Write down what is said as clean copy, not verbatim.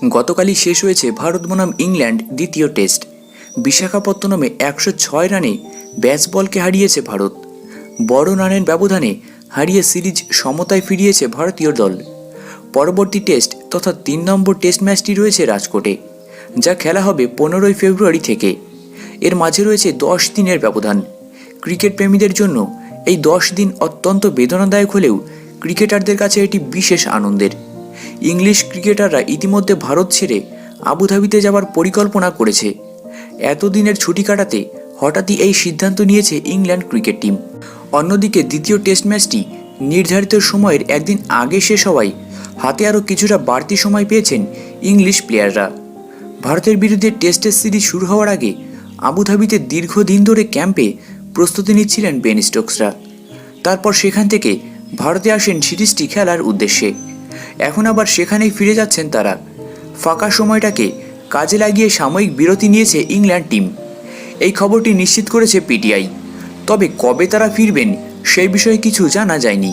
গতকালই শেষ হয়েছে ভারত বনাম ইংল্যান্ড দ্বিতীয় টেস্ট। বিশাখাপত্তনমে 106 রানে ব্যাসবলকে হারিয়েছে ভারত। বড় রানের ব্যবধানে হারিয়ে সিরিজ সমতায় ফিরিয়েছে ভারতীয় দল। পরবর্তী টেস্ট তথা 3 নম্বর টেস্ট ম্যাচটি রয়েছে রাজকোটে, যা খেলা হবে 15 ফেব্রুয়ারি থেকে। এর মাঝে রয়েছে 10 দিনের ব্যবধান। ক্রিকেট প্রেমীদের জন্য এই 10 দিন অত্যন্ত বেদনাদায়ক হলেও ক্রিকেটারদের কাছে এটি বিশেষ আনন্দের। ইংলিশ ক্রিকেটাররা ইতিমধ্যে ভারত ছেড়ে আবুধাবিতে যাওয়ার পরিকল্পনা করেছে। এতদিনের ছুটি কাটাতে হঠাৎই এই সিদ্ধান্ত নিয়েছে ইংল্যান্ড ক্রিকেট টিম। অন্যদিকে দ্বিতীয় টেস্ট ম্যাচটি নির্ধারিত সময়ের একদিন আগে শেষ হওয়ায় হাতে আরও কিছুটা বাড়তি সময় পেয়েছেন ইংলিশ প্লেয়াররা। ভারতের বিরুদ্ধে টেস্টের সিরিজ শুরু হওয়ার আগে আবুধাবিতে দীর্ঘদিন ধরে ক্যাম্পে প্রস্তুতি নিচ্ছিলেন বেন স্টোকসরা। তারপর সেখান থেকে ভারতে আসেন সিরিজটি খেলার উদ্দেশ্যে। এখন আবার সেখানেই ফিরে যাচ্ছেন তারা। ফাঁকা সময়টাকে কাজে লাগিয়ে সাময়িক বিরতি নিয়েছে ইংল্যান্ড টিম। এই খবরটি নিশ্চিত করেছে পিটিআই। তবে কবে তারা ফিরবেন সেই বিষয়ে কিছু জানা যায়নি।